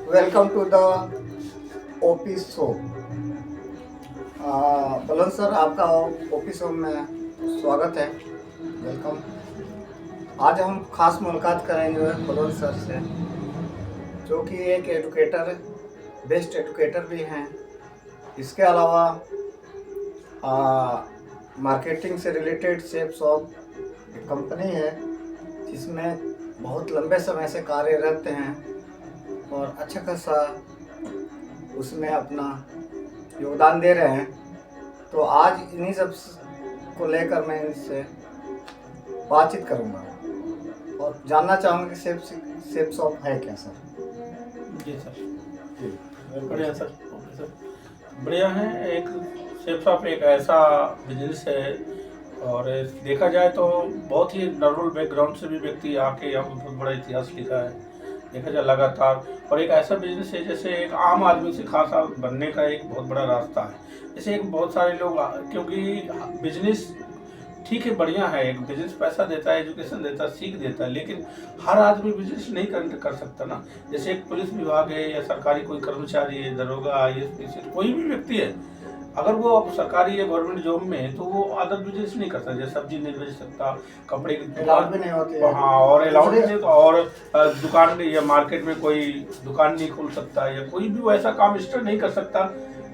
Welcome to the OP show. Balwant sir, आपका OP show में स्वागत है। वेलकम। आज हम खास मुलाकात करेंगे बलवंत सर से, जो कि एक एजुकेटर, बेस्ट एजुकेटर भी हैं। इसके अलावा मार्केटिंग से रिलेटेड शेप शॉप एक कंपनी है, जिसमें बहुत लंबे समय से कार्यरत हैं और अच्छा खासा उसमें अपना योगदान दे रहे हैं। तो आज इन्हीं सब को लेकर मैं इनसे बातचीत करूंगा और जानना चाहूँगा कि शेप शॉप है क्या सर। जी सर, जी बढ़िया सर, ओके सर, बढ़िया है। एक शेफ शॉप एक ऐसा बिजनेस है, और देखा जाए तो बहुत ही नॉर्मल बैकग्राउंड से भी व्यक्ति आके यहाँ बहुत बड़ा इतिहास लिखा है, देखा जाए लगातार। और एक ऐसा बिजनेस है जैसे एक आम आदमी से खासा बनने का एक बहुत बड़ा रास्ता है। जैसे एक बहुत सारे लोग, क्योंकि बिजनेस ठीक है, बढ़िया है, एक बिजनेस पैसा देता है, एजुकेशन देता है, सीख देता है, लेकिन हर आदमी बिजनेस नहीं कर सकता ना। जैसे एक पुलिस विभाग है या सरकारी कोई कर्मचारी है, दरोगा, IAS, कोई भी व्यक्ति है, अगर वो अब सरकारी या गवर्नमेंट जॉब में है तो वो अदर बिजनेस नहीं कर सकता। जैसे सब्जी नहीं बेच सकता, कपड़े की अलाउड भी नहीं होती है। हाँ, और अलाउड नहीं तो, और दुकान या मार्केट में कोई दुकान नहीं खोल सकता, या कोई भी वैसा काम स्टार्ट नहीं कर सकता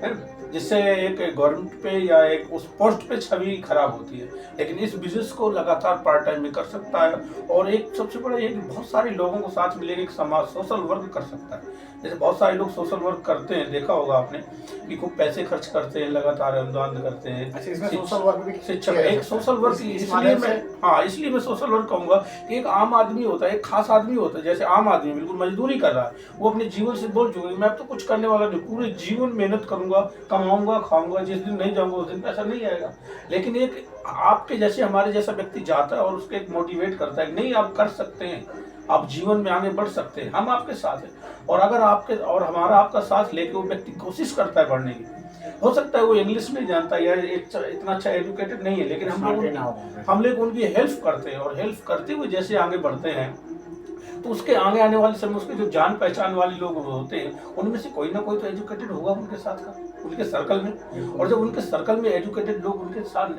है, जिससे एक गवर्नमेंट पे या एक उस पोस्ट पे छवि खराब होती है। लेकिन इस बिजनेस को लगातार पार्ट टाइम में कर सकता है, और एक सबसे बड़ा ये कि बहुत सारे लोगों को साथ मिलेगा, एक समाज सोशल वर्क कर सकता है। जैसे बहुत सारे लोग सोशल वर्क करते हैं, देखा होगा आपने कि खूब पैसे खर्च करते हैं, लगातार अनुदान करते हैं। अच्छा, इसमें सोशल वर्क भी शिक्षा एक सोशल वर्क, इसलिए मैं इसलिए मैं सोशल वर्क कहूँगा कि एक आम आदमी होता है, एक खास आदमी होता है। जैसे आम आदमी बिल्कुल मजदूरी कर रहा है, वो अपने जीवन से बोल चुका है मैं अब तो कुछ करने वाला नहीं, पूरे जीवन मेहनत करूंगा, कमाऊंगा, खाऊंगा, जिस दिन नहीं जाऊंगा उस दिन पैसा नहीं आएगा। लेकिन एक आपके जैसे हमारे जैसा व्यक्ति जाता है और उसके एक मोटिवेट करता है, नहीं आप कर सकते हैं, आप जीवन में आगे बढ़ सकते हैं, हम आपके साथ हैं। और अगर आपके और हमारा आपका साथ लेके वो व्यक्ति कोशिश करता है बढ़ने की, हो सकता है वो इंग्लिश नहीं जानता या इतना अच्छा एजुकेटेड नहीं है, लेकिन हम लोग उनकी हेल्प करते हैं, और हेल्प करते हुए जैसे आगे बढ़ते हैं तो उसके आगे आने वाले समय उसके जो जान पहचान वाले लोग होते हैं, उनमें से कोई ना कोई तो एजुकेटेड होगा उनके साथ का, उनके सर्कल में। और जब उनके सर्कल में एजुकेटेड लोग उनके साथ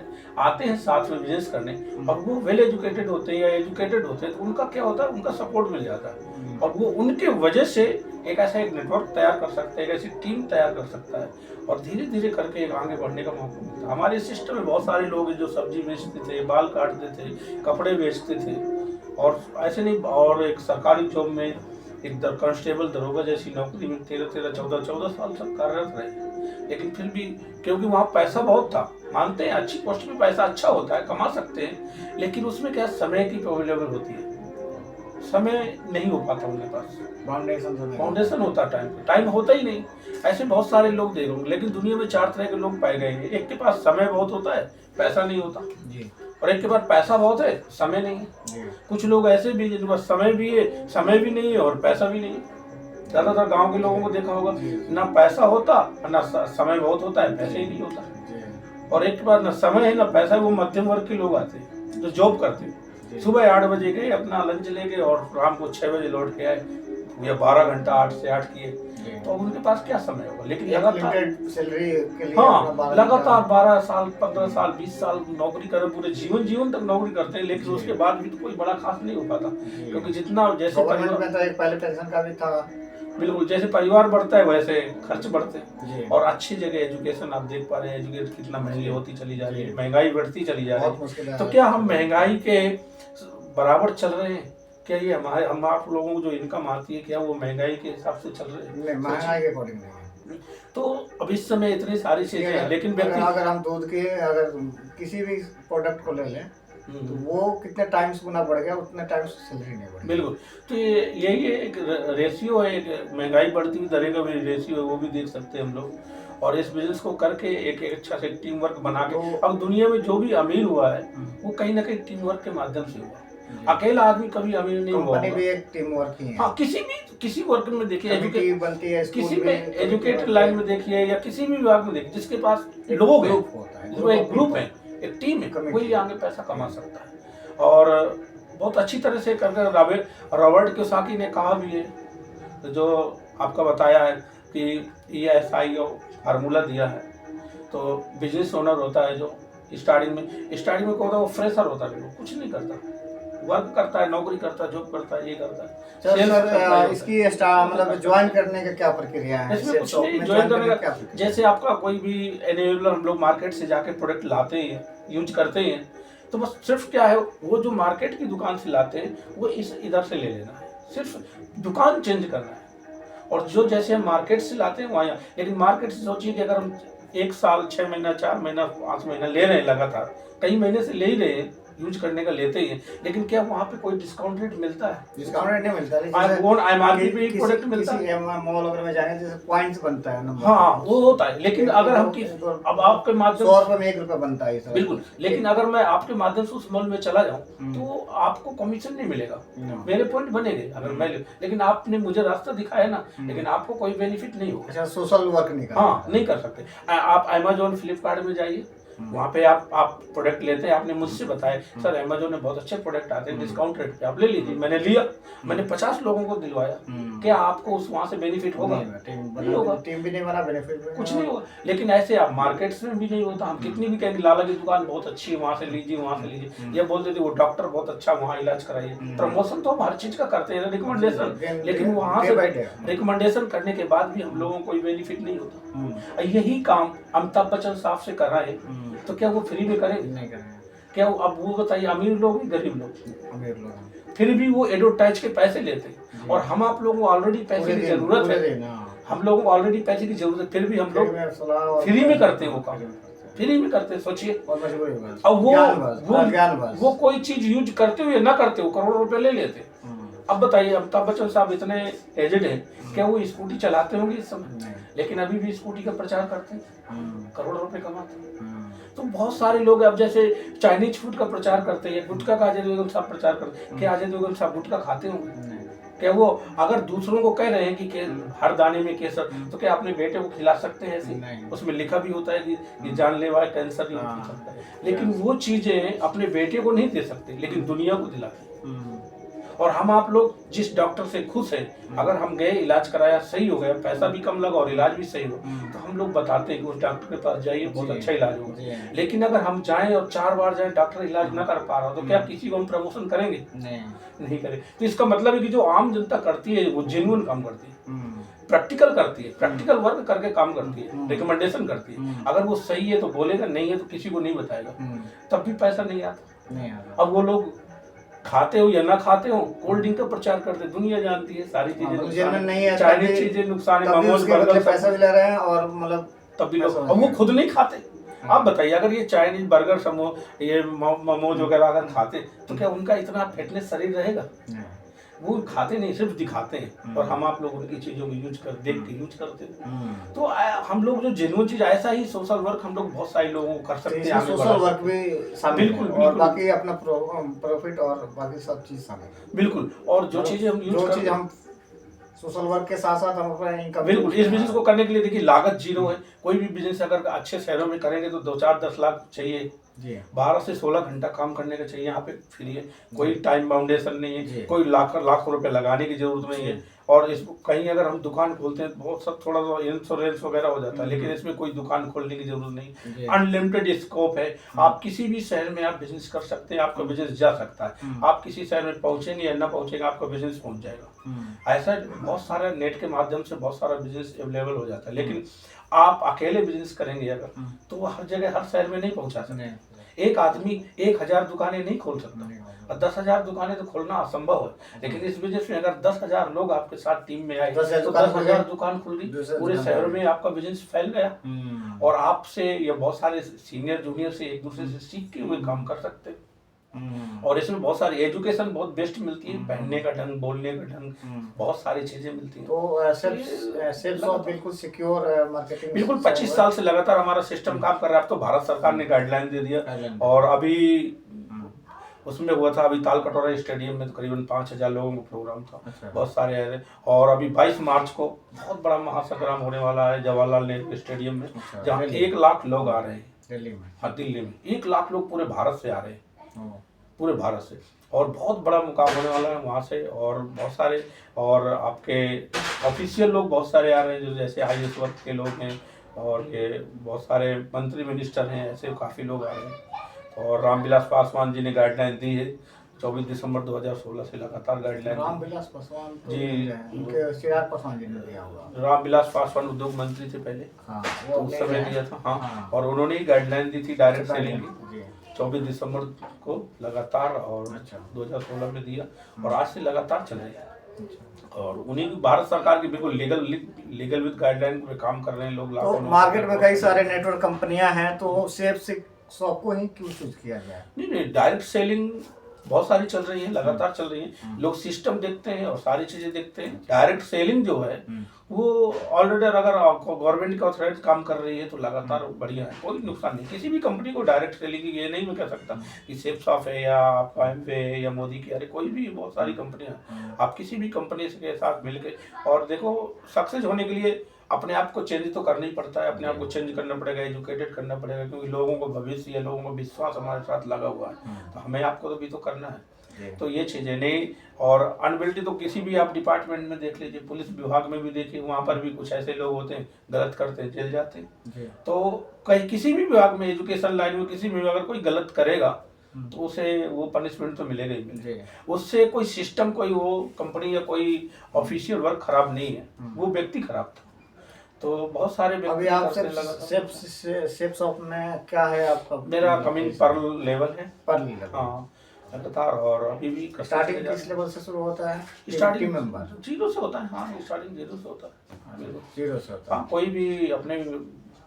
आते हैं साथ में बिजनेस करने, और वो वेल एजुकेटेड होते हैं या एजुकेटेड होते हैं, तो उनका क्या होता है, उनका सपोर्ट मिल जाता है, और वो उनके वजह से एक ऐसा एक नेटवर्क तैयार कर सकते हैं, एक ऐसी टीम तैयार कर सकता है, और धीरे धीरे करके एक आगे बढ़ने का मौका मिलता है। हमारे सिस्टम में बहुत सारे लोग हैं जो सब्जी बेचते थे, बाल काटते थे, कपड़े बेचते थे, और ऐसे नहीं, और एक सरकारी जॉब में एक कांस्टेबल, दरोगा जैसी नौकरी में 13-14 साल तक कार्यरत रहे। लेकिन फिर भी क्योंकि वहाँ पैसा बहुत था, मानते हैं अच्छी पोस्ट में पैसा अच्छा होता है, कमा सकते हैं, लेकिन उसमें क्या समय की अवेलेबल होती है, समय नहीं हो पाता उनके पास, फाउंडेशन होता टाइम होता ही नहीं। ऐसे बहुत सारे लोग देख रहे, लेकिन दुनिया में 4 तरह के लोग पाए गए हैं। एक के पास समय बहुत होता है, पैसा नहीं होता जी, और एक के पास पैसा बहुत है, समय नहीं है। कुछ लोग ऐसे भी जिनके पास समय भी है, समय भी नहीं है, और पैसा भी नहीं है। ज्यादातर गांव के लोगों को देखा होगा, ना पैसा होता ना समय बहुत होता है, पैसे ही नहीं होता। और एक के पास ना समय है ना पैसा है, वो मध्यम वर्ग के लोग आते हैं जो जॉब करते हैं, सुबह 8 बजे गए, अपना लंच लेके और शाम को 6 बजे लौट के आए, या 12 घंटा 8 से 8 किए, तो उनके पास क्या समय होगा। लेकिन लगातार सैलरी के लिए लगातार 12 साल, 15 साल, 20 साल नौकरी कर, पूरे जीवन तक नौकरी करते हैं, लेकिन उसके बाद भी तो कोई बड़ा खास नहीं हो पाता, क्योंकि जितना जैसे गवर्नमेंट में तो एक पहले पेंशन का भी था। बिल्कुल, जैसे परिवार बढ़ता है वैसे खर्च बढ़ते हैं, और अच्छी जगह एजुकेशन आप देख पा रहे हैं, एजुकेशन कितना महंगी होती चली जा रही है, महंगाई बढ़ती चली जा रही है। तो क्या हम महंगाई के बराबर चल रहे हैं? क्या ये हम आप लोगों को जो इनकम आती है, क्या वो महंगाई के हिसाब से चल रहे हैं? नहीं, महंगाई के अकॉर्डिंग नहीं। तो अब इस समय इतनी सारी चीजें हैं, लेकिन व्यक्ति अगर हम दूध के अगर किसी भी प्रोडक्ट को ले लें तो वो कितने टाइम्स गुना बढ़ गया, उतने टाइम्स सैलरी नहीं बढ़ी। बिल्कुल, तो यही है, एक रेशियो है, एक महंगाई बढ़ती हुई दरें का भी रेशियो है, वो भी देख सकते हैं हम लोग। और इस बिजनेस को करके एक अच्छा से टीम वर्क बना के, अब दुनिया में जो भी अमीर हुआ है वो कहीं ना कहीं टीम वर्क के माध्यम से हुआ। अकेला आदमी कभी अमीर नहीं हुआ। कंपनी भी एक टीम वर्क ही है। हाँ, किसी वर्क में देखिए, बनती है, किसी में एजुकेटेड लाइन में देखिए, या किसी भी विभाग में देखिए, जिसके पास लोग हैं, जो एक ग्रुप है, एक टीम है, कोई आगे पैसा कमा सकता है। और बहुत अच्छी तरह से करके रॉबर्ट कियोसाकी ने कहा भी है तो जो आपका बताया है कि ESI फार्मूला दिया है, तो बिजनेस ओनर होता है जो स्टार्टिंग में क्या होता है, वो फ्रेशर होता है, वो कुछ नहीं करता, वर्क करता है, नौकरी करता है, जॉब करता है, ये करता है। सर Sales करता है, ये इसकी मतलब ज्वाइन करने का क्या प्रक्रिया है? इसमें सेल्स कुछ शॉप नहीं, में ज्वाइन करने क्या का प्रक्रिया? जैसे आपका कोई भी एनेबलर हम लोग मार्केट से जाके प्रोडक्ट लाते हैं, यूज करते हैं, तो बस सिर्फ क्या है, वो जो मार्केट की दुकान से लाते हैं वो इधर से ले लेना है, सिर्फ दुकान चेंज करना है। और जो जैसे हम मार्केट से लाते हैं वहाँ, लेकिन मार्केट से सोचिए कि अगर हम 1 साल 6 महीना 4 महीना 5 महीना ले रहे हैं लगातार, कई महीने से ले ही रहे हैं, यूज करने का लेते ही हैं, लेकिन क्या वहाँ पे कोई डिस्काउंट रेट मिलता है? डिस्काउंट रेट नहीं मिलता, MRP पे ही प्रोडक्ट मिलता है। मॉल वगैरह में जाएंगे जैसे पॉइंट्स बनता है नंबर। हाँ वो होता है, लेकिन अगर हम अब आपके माध्यम 100 रुपए में 1 रुपया बनता है। बिल्कुल, लेकिन अगर मैं आपके माध्यम से उस मॉल में चला जाऊं तो आपको कमीशन नहीं मिलेगा, मेरे पॉइंट बनेंगे अगर मैं लेकिन आपने मुझे रास्ता दिखाया ना, लेकिन आपको कोई बेनिफिट नहीं होगा। अच्छा, सोशल वर्क नहीं करना। हाँ नहीं कर सकते। आप अमेजोन फ्लिपकार्ट में जाइए, वहाँ पे आप प्रोडक्ट लेते हैं, आपने मुझसे बताया सर अमेजोन में बहुत अच्छे प्रोडक्ट आते हैं डिस्काउंट रेट पे, आप ले लीजिए। मैंने लिया, मैंने 50 लोगों को दिलवाया, क्या आपको उस वहाँ से बेनिफिट होगा? नहीं होगा, टीम भी नहीं बना, बेनिफिट कुछ नहीं होगा। लेकिन ऐसे आप मार्केट्स में भी नहीं होता, हम कितनी भी कहेंगे लाला की दुकान बहुत अच्छी है, वहाँ से लीजिए, वहाँ से लीजिए, ये बोल देते वो डॉक्टर बहुत अच्छा वहाँ इलाज कराइए। प्रमोशन तो हम हर चीज का करते हैं, रिकमेंडेशन, लेकिन वहाँ से रिकमेंडेशन करने के बाद भी हम लोगों को कोई बेनिफिट नहीं होता। यही काम अमिताभ बच्चन साहब से कराए तो क्या वो फ्री में करेंगे? नहीं करेंगे। क्या अब वो बताइए, अमीर लोग हैं गरीब लोग, अमीर लोग फिर भी वो एडवर्टाइज के पैसे लेते हैं, और हम आप लोगों को ऑलरेडी पैसे की जरूरत है, हम लोगों को ऑलरेडी पैसे की जरूरत है, फिर भी हम लोग फ्री में करते हैं वो काम, फ्री में करते हैं। सोचिए, अब वो कोई चीज यूज करते हुए ना करते हो करोड़ों रुपए ले लेते। अब बताइए, अमिताभ बच्चन साहब इतने एजेड हैं, क्या वो स्कूटी चलाते होंगे इस समय? लेकिन अभी भी स्कूटी का प्रचार करते हैं, करोड़ों रुपए कमाते हैं। तो बहुत सारे लोग अब जैसे चाइनीज फूड का प्रचार करते हैं, गुटखा का अजय देवगन साहब प्रचार करते हैं, क्या अजय देवगन साहब गुटखा खाते होंगे? क्या वो अगर दूसरों को कह रहे हैं कि हर दाने में केसर, तो क्या अपने बेटे को खिला सकते हैं ऐसे? उसमें लिखा भी होता है कि जानलेवा है, कैंसर नहीं हो सकता है, लेकिन वो चीजें अपने बेटे को नहीं दे सकते, लेकिन दुनिया को दिलाते हैं। और हम आप लोग जिस डॉक्टर से खुश हैं, अगर हम गए, इलाज कराया, सही हो गया, पैसा भी कम लगा और इलाज भी सही हो, तो हम लोग बताते हैं कि उस डॉक्टर के पास जाइए, बहुत अच्छा इलाज होगा। लेकिन अगर हम जाएं और 4 बार जाएं, डॉक्टर इलाज ना कर पा रहा, तो क्या किसी को हम प्रमोशन करेंगे? नहीं करें। तो इसका मतलब है कि जो आम जनता करती है वो जेन्युइन काम करती है, प्रैक्टिकल करती है, प्रैक्टिकल वर्क करके काम करती है, रिकमेंडेशन करती है। अगर वो सही है तो बोलेगा, नहीं है तो किसी को नहीं बताएगा, तब भी पैसा नहीं आता। अब वो लोग खाते हो या ना खाते हो, कोल्ड ड्रिंक का प्रचार करते, दुनिया जानती है सारी चीजें, चाइनीज चीजें नुकसान है, मोमोज बर्गर, पैसा भी ले रहे हैं और मतलब तब भी लोग, अब वो खुद नहीं खाते। आप बताइए, अगर ये चाइनीज बर्गर, समो, ये मोमोज वगैरह अगर खाते तो क्या उनका इतना फिटनेस शरीर रहेगा? वो खाते नहीं, सिर्फ दिखाते हैं, और हम आप लोग उनकी चीजों को यूज कर, देख के यूज करते हैं। तो हम लोग जो जेन्युइन चीज, ऐसा ही सोशल वर्क हम लोग बहुत सारे लोगों को कर सकते हैं, सोशल वर्क भी शामिल बिल्कुल, और बाकी अपना प्रॉफिट और बाकी सब चीज शामिल, बिल्कुल। और जो चीजें हम यूज करते हैं, सोशल वर्क के साथ साथ हम अपना इनकम, बिल्कुल, इस बिजनेस को करने के लिए देखिए लागत जीरो है। कोई भी बिजनेस अगर अच्छे शहरों में करेंगे तो 2-4-10 लाख चाहिए, 12 से 16 घंटा काम करने का चाहिए। यहाँ पे फ्री है, कोई टाइम बाउंडेशन नहीं है, कोई लाखों रुपए लगाने की जरूरत नहीं है। और इसको कहीं अगर हम दुकान खोलते हैं तो बहुत सब थोड़ा सा इंश्योरेंस वगैरह हो जाता है, लेकिन इसमें कोई दुकान खोलने की जरूरत नहीं, अनलिमिटेड स्कोप है। आप किसी भी शहर में आप बिजनेस कर सकते हैं, आपका बिजनेस जा सकता है। आप किसी शहर में पहुंचेंगे या ना पहुंचेंगे, आपका बिजनेस पहुंच जाएगा। ऐसा बहुत सारा नेट के माध्यम से बहुत सारा बिजनेस अवेलेबल हो जाता है, लेकिन आप अकेले बिजनेस करेंगे अगर, तो वो हर जगह हर शहर में नहीं पहुंचा सकते। एक आदमी 1000 दुकानें नहीं खोल सकता, और 10,000 दुकानें तो खोलना असंभव है। लेकिन इस बिजनेस में अगर 10,000 लोग आपके साथ टीम में आए तो 10,000 दुकान खुल गई, पूरे शहर में आपका बिजनेस फैल गया। और आपसे या बहुत सारे सीनियर जूनियर से एक दूसरे से सीख के हुए काम कर सकते हैं। और इसमें बहुत सारी एजुकेशन बहुत बेस्ट मिलती है, पहनने का ढंग, बोलने का ढंग, बहुत सारी चीजें मिलती हैं। तो सेल्स बिल्कुल सिक्योर मार्केटिंग, बिल्कुल 25 साल से लगातार हमारा सिस्टम काम कर रहा है। अब तो भारत सरकार ने गाइडलाइन दे दिया, और अभी उसमें हुआ था, अभी ताल कटोरा स्टेडियम में करीबन 5000 लोगों का प्रोग्राम था, बहुत सारे आए थे। और अभी 22 मार्च को बहुत बड़ा महासंग्राम होने वाला है जवाहरलाल नेहरू स्टेडियम में, जहाँ 1 लाख लोग आ रहे हैं दिल्ली में। हाँ, दिल्ली में 1 लाख लोग पूरे भारत से आ रहे हैं। पूरे भारत से। और बहुत बड़ा मुकाम होने वाला है वहाँ से, और बहुत सारे और आपके ऑफिशियल लोग बहुत सारे आ रहे हैं, जो जैसे IAS वर्ग के लोग हैं, और ये बहुत सारे मंत्री मिनिस्टर हैं, ऐसे काफ़ी लोग आ रहे हैं। और रामविलास पासवान जी ने गाइडलाइन दी है 24 दिसंबर 2016 से लगातार गाइडलाइन रामविलास पासवान तो जी। उनके चिराग पासवान जी ने दिया होगा। रामविलास पासवान उद्योग मंत्री थे पहले, हाँ, तो उस समय दिया था। हाँ, और उन्होंने ही गाइडलाइन दी थी डायरेक्ट सेलिंग की 24 दिसंबर को लगातार, और अच्छा। 2016 में दिया, और आज से लगातार चल रही है। और उन्हीं भारत सरकार की बिल्कुल लीगल विद गाइडलाइन पे काम कर रहे हैं लोग। तो लाखों मार्केट में कई सारे नेटवर्क कंपनियां हैं, तो सेफ शॉप को ही क्यों चूज किया जाए? नहीं, डायरेक्ट सेलिंग बहुत सारी चल रही है, लगातार चल रही है। लोग सिस्टम देखते हैं और सारी चीजें देखते हैं। डायरेक्ट सेलिंग जो है वो ऑलरेडी अगर गवर्नमेंट का ऑथराइज काम कर रही है तो लगातार बढ़िया है, कोई नुकसान नहीं। किसी भी कंपनी को डायरेक्ट सेलिंग की ये नहीं मैं कह सकता कि सेफसॉफ्ट है या आपका एमवे है या मोदी की, अरे कोई भी बहुत सारी कंपनियां, आप किसी भी कंपनी के साथ मिलकर, और देखो सक्सेस होने के लिए अपने आप को चेंज तो करना ही पड़ता है, अपने आप को चेंज करना पड़ेगा, एजुकेटेड करना पड़ेगा, क्योंकि लोगों को भविष्य या लोगों को विश्वास हमारे साथ लगा हुआ है, तो हमें आपको तो भी तो करना है। तो ये चीज़ें नहीं, और अनबिलिटी तो किसी भी आप डिपार्टमेंट में देख लीजिए, पुलिस विभाग में भी देखिए, वहाँ पर भी कुछ ऐसे लोग होते हैं गलत करते हैं, जेल जाते हैं। तो कहीं किसी भी विभाग में, एजुकेशन लाइन में किसी भी अगर कोई गलत करेगा तो उसे वो पनिशमेंट तो मिलेगा ही मिलेगा। उससे कोई सिस्टम, कोई वो कंपनी या कोई ऑफिशियल वर्क खराब नहीं है, वो व्यक्ति खराब था। तो बहुत सारे अभी आप सेफ शॉप में क्या है आपका? मेरा कमिंग पर्ल लेवल है, पर्ल लेवल। हाँ लगातार, और अभी भी स्टार्टिंग किस लेवल से शुरू होता है? स्टार्टिंग मेंबर 0 से होता है। हाँ, स्टार्टिंग 0 से होता है। 0 से होता है। हाँ, कोई भी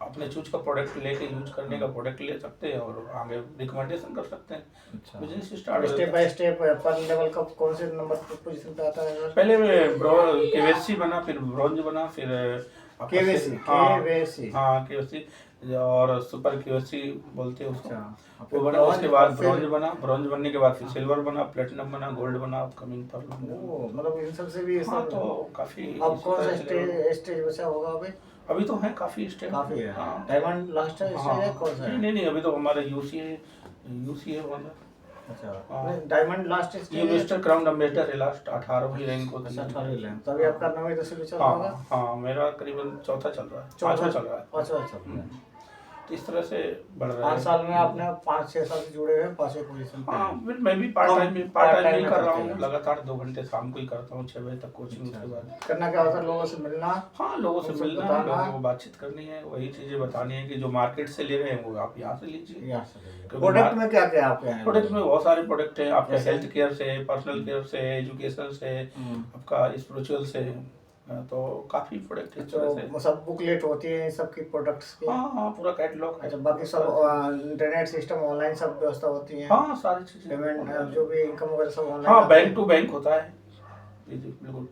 अपने चूज का प्रोडक्ट लेके यूज करने का प्रोडक्ट ले सकते हैं और आगे रिकमेंडेशन कर सकते हैं। अच्छा। Business start step by step पर्ल लेवल का कौन से नंबर पोजीशन पे आता है? पहले केवीसी बना, फिर ब्रॉन्ज बना, फिर केवीसी। हाँ केवीसी, और सुपर केवीसी बोलते हैं उसको। वो बना, ब्रॉन्ज, उसके बाद फिर ब्रॉन्ज बना, ब्रॉन्ज बनने के बाद फिर सिल्वर बना, प्लेटिनम बना, गोल्ड बना, अपकमिंग पर्ल। मतलब इन सब से भी हाँ, तो काफी। अब कौन सा स्टेज बचा होगा अभी तो है काफी स्टेप, काफी है। हाँ, डायमंड लास्ट है, हाँ, इससे कौन सा है? नहीं, अभी तो हमारा यूसी है वाला। अच्छा, डायमंड लास्ट ये मिस्टर क्राउन एम्बेसडर है, लास्ट 18वीं रैंक होती है। 18वीं रैंक। तो अभी आपका 9वीं 10वीं चल रहा होगा? हाँ, मेरा करीबन चौथा चल रहा है, पांचवा चल रहा है। पांचवा चल रहा है। तो इस तरह से बढ़ रहा है। 5 साल में आपने 5-6 साल से जुड़े हुए हैं, 5वें पोजीशन पे। हाँ, फिर मैं भी पार्ट टाइम भी कर रहा हूँ, लगातार 2 घंटे शाम को ही करता हूँ, 6 बजे तक कोचिंग। उसके बाद करना क्या होता है? लोगों से मिलना। हाँ, लोगों से उनसे मिलना, बताना। लोगों को बातचीत करनी है, वही चीजें बतानी है कि जो मार्केट से ले रहे हैं वो आप यहाँ से लीजिए। प्रोडक्ट में क्या क्या आपके हैं? प्रोडक्ट में बहुत सारे प्रोडक्ट हैं आपके, जैसे? हेल्थ केयर से, पर्सनल केयर से, एजुकेशन से, आपका स्पिरिचुअल से, तो काफी प्रोडक्ट है। तो सब बुकलेट होती है सबकी प्रोडक्ट्स की? हाँ, पूरा कैटलॉग है। अच्छा, बाकी सब इंटरनेट सिस्टम, ऑनलाइन सब व्यवस्था होती है? हाँ, सारी चीजें, पेमेंट जो भी इनकम वगैरह सब ऑनलाइन? हाँ, बैंक टू बैंक होता है जी, बिल्कुल।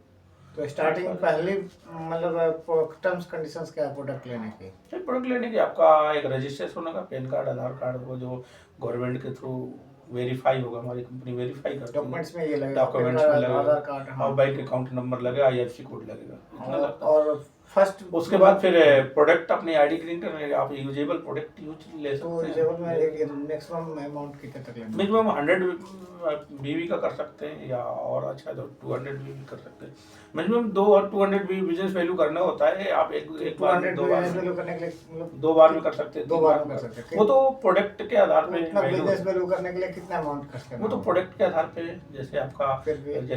तो स्टार्टिंग पहले मतलब टर्म्स कंडीशंस क्या है प्रोडक्ट लेने की? प्रोडक्ट लेने की आपका एक रजिस्ट्रेशन होगा, पैन कार्ड, आधार कार्ड, वो जो गवर्नमेंट के थ्रू वेरीफाई होगा, हमारी कंपनी वेरीफाई करती है। डॉक्यूमेंट्स में ये लगेगा, डॉक्यूमेंट्स में लगेगा, आधार कार्ड, और बैंक अकाउंट नंबर लगेगा, IFSC कोड लगेगा, इतना लगता है। और फर्स्ट उसके बाद फिर प्रोडक्ट अपनी आईडी ग्रीन करने आप यूजेबल प्रोडक्ट यूज ले तो सकते यूजेबल हैं। में मैक्सिमम अमाउंट कितने तक लेना? मिनिमम 100 बीवी का कर सकते हैं, या और अच्छा तो 200 बीवी कर सकते हैं। मिनिमम 2 और 200 बीवी बिजनेस वैल्यू करना होता है। आप एक बार में, 2 बार में, वैल्यू करने के लिए मतलब 2 बार में कर सकते हैं, 2 बार में कर सकते हैं। वो तो प्रोडक्ट के आधार पे बिजनेस वैल्यू करने के लिए कितना अमाउंट खर्च करना? वो तो प्रोडक्ट के आधार पे, जैसे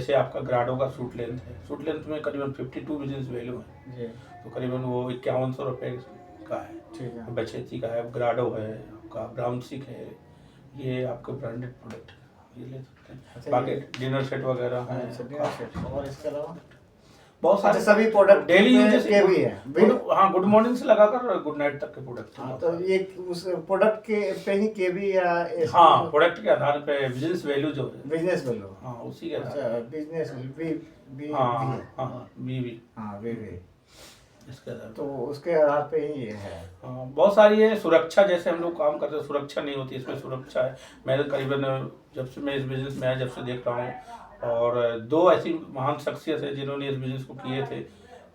फिर आपका ग्राडो का सूट लेंथ है, सूट लेंथ में करीबन 52 बिजनेस वैल्यू है जी, तो करीबन वो 5100 रुपये का है। ठीक है। बचेती का है, ग्राडो है, आपका ब्राउन सिक है, ये आपके ब्रांडेड प्रोडक्ट ये ले सकते हैं। अच्छा, बाकी डिनर सेट वगैरह हैं, और इसके अलावा बहुत सारे सभी प्रोडक्ट डेली यूजेस के भी है। हाँ, गुड मॉर्निंग से लगाकर गुड नाइट तक के प्रोडक्ट। हाँ, तो ये उस प्रोडक्ट के पे ही के भी या हाँ, प्रोडक्ट के आधार पे बिजनेस वैल्यू जो है, बिजनेस वैल्यू, हाँ उसी के आधार अच्छा बिजनेस बी हाँ बीवी, हाँ बीवी, इसके आधार तो उसके आधार पे ही ये है। बहुत सारी है। सुरक्षा, जैसे हम लोग काम करते हैं, सुरक्षा नहीं होती, इसमें सुरक्षा है। मैं करीबन जब से मैं इस बिजनेस में आया, जब से देख रहा हूँ, और 2 ऐसी महान शख्सियत है जिन्होंने इस बिजनेस को किए थे।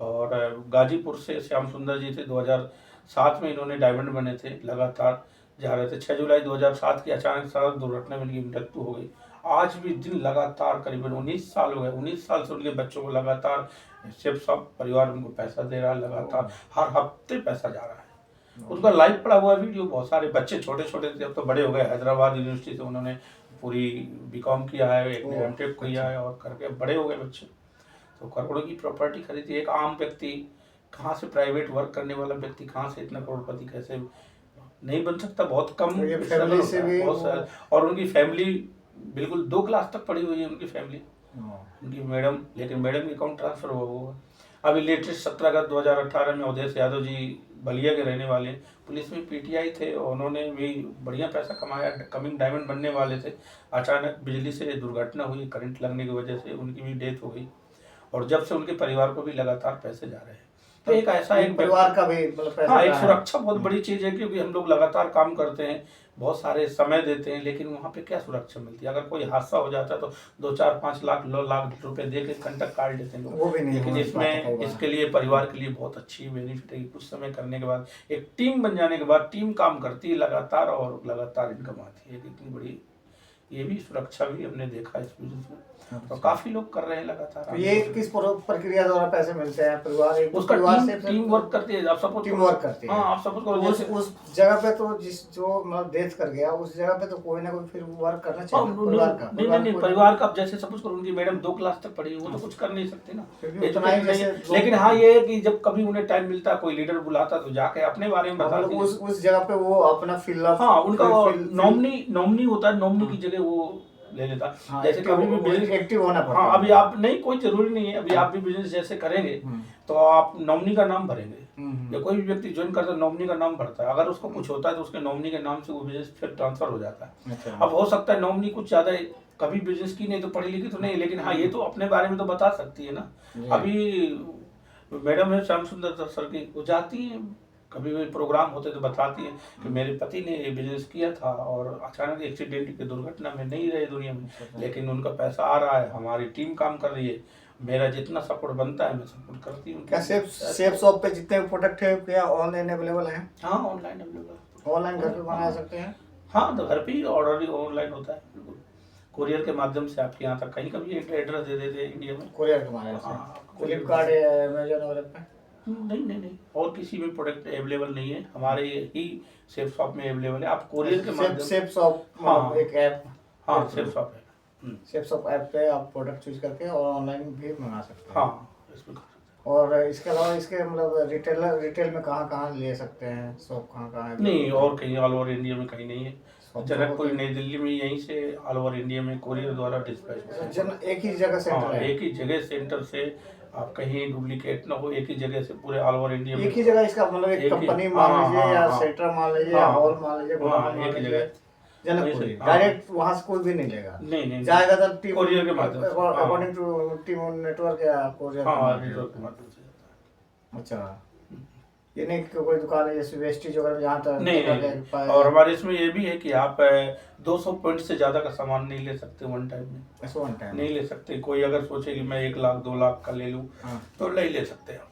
और गाजीपुर से श्याम सुंदर जी थे, 2007 में इन्होंने डायमंड बने थे लगातार, जा रहे थे। 6 जुलाई 2007 की अचानक सड़क दुर्घटना में उनकी मृत्यु हो गई। आज भी दिन लगातार करीबन 19 साल हो गए, 19 साल से उनके बच्चों को लगातार शेफ साहब परिवार उनको पैसा दे रहा है, लगातार हर हफ्ते पैसा जा रहा है। उनका लाइव पड़ा हुआ वीडियो, बहुत सारे बच्चे छोटे छोटे थे, अब तो बड़े हो गए। हैदराबाद यूनिवर्सिटी से उन्होंने पूरी बीकॉम किया है, एक ने एमटेक किया है, और करके बड़े हो गए बच्चे। तो करोड़ों की प्रॉपर्टी खरीदी। एक आम व्यक्ति कहाँ से, प्राइवेट वर्क करने वाला व्यक्ति कहाँ से इतना करोड़पति कैसे नहीं बन सकता? बहुत कम तो ये फैमिली से भी बहुत सारे। और उनकी फैमिली बिल्कुल 2 क्लास तक पढ़ी हुई है उनकी फैमिली, उनकी मैडम, लेकिन मैडम की अकाउंट ट्रांसफर हुआ हुआ। अभी लेटेस्ट 17 अगस्त 2018 में अवधेश यादव जी बलिया के रहने वाले, पुलिस में पीटीआई थे, और उन्होंने भी बढ़िया पैसा कमाया, कमिंग डायमंड बनने वाले थे। अचानक बिजली से दुर्घटना हुई, करंट लगने की वजह से उनकी भी डेथ हो गई, और जब से उनके परिवार को भी लगातार पैसे जा रहे हैं। तो एक ऐसा एक परिवार का भी मतलब पैसा, हाँ, एक सुरक्षा बहुत बड़ी चीज है, क्योंकि हम लोग लगातार काम करते हैं, बहुत सारे समय देते हैं, लेकिन वहाँ पे क्या सुरक्षा मिलती है? अगर कोई हादसा हो जाता है तो 2, 4, 5 लाख 9 लाख रुपए दे के कंटक काट लेते हैं लोग। वो भी नहीं, लेकिन इसमें इसके लिए परिवार के लिए बहुत अच्छी बेनिफिट है कि कुछ समय करने के बाद, एक टीम बन जाने के बाद, टीम काम करती है लगातार, और लगातार इनकम आती है। इतनी बड़ी ये भी सुरक्षा भी हमने देखा इस बिजनेस में, तो काफी लोग कर रहे हैं लगातार। तो ये किस प्रक्रिया द्वारा पैसे मिलते हैं? परिवार एक उसका परिवार टीम वर्क करती है। आप सपोज टीम वर्क करती है। हाँ, आप सपोज करो उस जगह पे तो जो मतलब डेथ कर गया, उस जगह पे तो कोई ना कोई फिर वर्क करना चाहिए परिवार का। नहीं, परिवार का। जैसे सपोज करो उनकी मैडम 2 क्लास तक पढ़ी, वो तो कुछ कर नहीं सकते ना, लेकिन हाँ ये है कि जब कभी उन्हें टाइम मिलता है, कोई लीडर बुलाता तो जाके अपने बारे में बताते। उस जगह पे वो अपना फिलअप, हाँ, उनका नॉमिनी होता है, नॉमिनी की जगह वो ले लेता। जैसे कभी भी बिजनेस एक्टिव होना पड़ता है। हाँ, अभी आप नहीं, कोई जरूरी नहीं है, अभी आप भी बिजनेस जैसे करेंगे तो आप नॉमिनी का नाम भरेंगे, या कोई भी व्यक्ति ज्वाइन करता है नॉमिनी का नाम भरता है। अगर उसको कुछ होता है तो उसके नॉमिनी के नाम से वो बिजनेस फिर ट्रांसफर हो जाता है। अच्छा। अब हो सकता है नॉमिनी कुछ ज्यादा कभी बिजनेस की नहीं, तो पढ़ी लिखी तो नहीं, लेकिन हाँ ये तो अपने बारे में तो बता सकती है ना। अभी मैडम है श्याम सुंदर सर की, वो जाती है, कभी भी प्रोग्राम होते तो बताती है कि मेरे पति ने ये बिजनेस किया था, और अचानक एक्सीडेंट की दुर्घटना में नहीं रहे दुनिया में, लेकिन उनका पैसा आ रहा है, हमारी टीम काम कर रही है, मेरा जितना सपोर्ट बनता है मैं सपोर्ट करती हूँ। क्या सेफ शॉप पे जितने प्रोडक्ट है क्या ऑनलाइन अवेलेबल है? हाँ, ऑनलाइन अवेलेबल। ऑनलाइन घर पे बना सकते हैं? हाँ, तो घर पे ही ऑर्डर ही ऑनलाइन होता है, बिल्कुल कोरियर के माध्यम से आपके यहाँ तक कहीं का भी एड्रेस दे देते हैं इंडिया में, कोरियर के माध्यम से। फ्लिपकार्ट या अमेजन वगैरह पे नहीं, और किसी में प्रोडक्ट अवेलेबल नहीं है, हमारे ही सेफ शॉप में अवेलेबल है। आप कोरियर के माध्यम से सेफ शॉप, हाँ, एक ऐप, हाँ सेफ शॉप है, सेफ शॉप ऐप पे आप प्रोडक्ट चूज करके और ऑनलाइन भी मंगा सकते हैं। हाँ, इसमें और इसके अलावा इसके मतलब रिटेल में कहाँ ले सकते हैं? शॉप कहाँ है? नहीं, और कहीं ऑल ओवर इंडिया में कहीं नहीं है। जनकपुर नई दिल्ली में, यहीं से ऑल ओवर इंडिया में कोरियर द्वारा डिस्पैच। एक ही जगह सेंटर है? एक ही जगह सेंटर से, आप कहीं डुप्लीकेट ना हो, एक ही जगह से पूरे ऑल ओवर इंडिया में। एक ही जगह इसका मतलब एक कंपनी मान लीजिए, या सेंटर मान लीजिए, या हॉल मान लीजिए, एक ही जगह जनकपुर, डायरेक्ट वहाँ से कोई भी नहीं लेगा? नहीं, जाएगा तो टीम कोरियर के माध्यम से, अकॉर्डिंग टू टीम नेटवर्क या कोरियर के माध्यम से। अच्छा, ये नहीं कि कोई दुकान है जैसे वेस्टेज वगैरह जहाँ तक नहीं। और हमारे इसमें ये भी है कि आप 200 पॉइंट से ज्यादा का सामान नहीं ले सकते वन टाइम में। ऐसा वन टाइम नहीं ले सकते। कोई अगर सोचे कि मैं 1 लाख 2 लाख का ले लूँ तो नहीं ले सकते आप।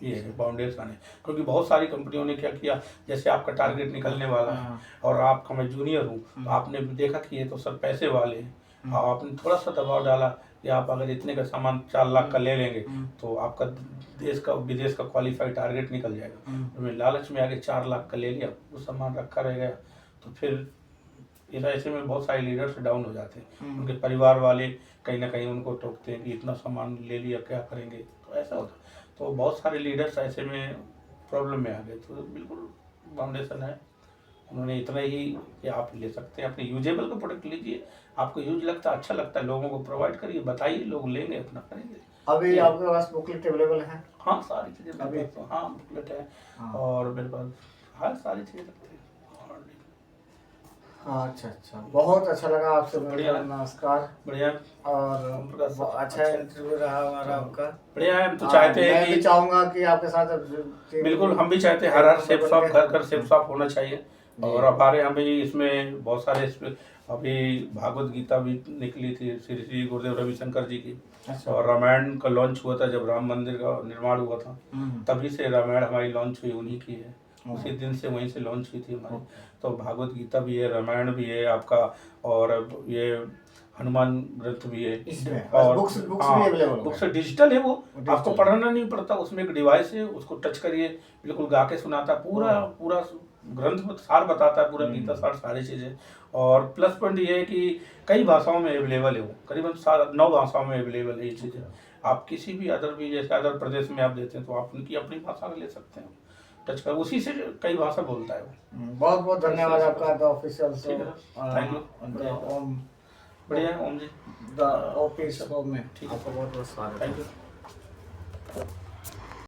ये है फाउंडेशन है, क्योंकि बहुत सारी कंपनियों ने क्या किया, जैसे आपका टारगेट निकलने वाला है और आपका मैं जूनियर हूँ, तो आपने देखा कि ये तो सर पैसे वाले हैं, आपने थोड़ा सा दबाव डाला कि आप अगर इतने का सामान 4 लाख का ले लेंगे तो आपका देश का विदेश का क्वालिफाइड टारगेट निकल जाएगा। तो मैं लालच में आगे 4 लाख का ले लिया, वो सामान रखा रह गया, तो फिर ऐसे में बहुत सारे लीडर्स डाउन हो जाते हैं। उनके परिवार वाले कहीं ना कहीं उनको टोकते हैं कि इतना सामान ले लिया क्या करेंगे, तो ऐसा होता। तो बहुत सारे लीडर्स ऐसे में प्रॉब्लम में आ गए। तो बिल्कुल फाउंडेशन है, उन्होंने इतना ही कि आप ले सकते हैं, अपने यूजेबल का प्रोडक्ट लीजिए, आपको यूज लगता है, अच्छा लगता है, लोगों को प्रोवाइड करिए, बताइए, लोग लेंगे, अपना करेंगे। अभी आपके पास बुकलेट अवेलेबल है? हाँ, सारी चीज़ें अभी तो, हाँ बुकलेट है। और मेरे पास हर सारी चीज़ें रखते हैं। अच्छा, बहुत अच्छा लगा आपसे। बढ़िया, नमस्कार। बढ़िया, और अच्छा इंटरव्यू रहा हमारा आपका। बढ़िया है। हम तो चाहते हैं कि, चाहूंगा कि आपके साथ बिल्कुल हम भी चाहते हैं हर सेफ शॉप, घर सेफ शॉप होना चाहिए। और हमारे यहाँ भी इसमें बहुत सारे, अभी भागवत गीता भी निकली थी श्री श्री गुरुदेव रविशंकर जी की। और रामायण का लॉन्च हुआ था जब राम मंदिर का निर्माण हुआ था, तभी से रामायण हमारी लॉन्च हुई उन्हीं की है। उसी दिन से वहीं से लॉन्च हुई थी हमारी। तो भागवत गीता भी है, रामायण भी है आपका, और ये हनुमान ग्रंथ भी है। इसमें और बुक्स भी हाँ, अवेलेबल बुक्स डिजिटल है वो, डिजिटल आपको है। पढ़ना नहीं पड़ता। उसमें एक डिवाइस है, उसको टच करिए, बिल्कुल गा के सुनाता है, पूरा पूरा ग्रंथ में सार बताता है, पूरा गीता सार, सारी चीज़ें। और प्लस पॉइंट ये है कि कई भाषाओं में अवेलेबल है वो, करीबन 9 भाषाओं में अवेलेबल है ये चीज़ें। आप किसी भी अदर भी, जैसे अदर प्रदेश में आप देते हैं तो आप उनकी अपनी भाषा में ले सकते हैं, टच कर, उसी से कई भाषा बोलता है वो। बहुत बहुत धन्यवाद आपका द ऑफिशियल शो। ठीक है, थैंक यू। ओम बढ़िया है ओम जी, द ऑफिस शो में ठीक है। आपका बहुत बहुत स्वागत है। Thank you.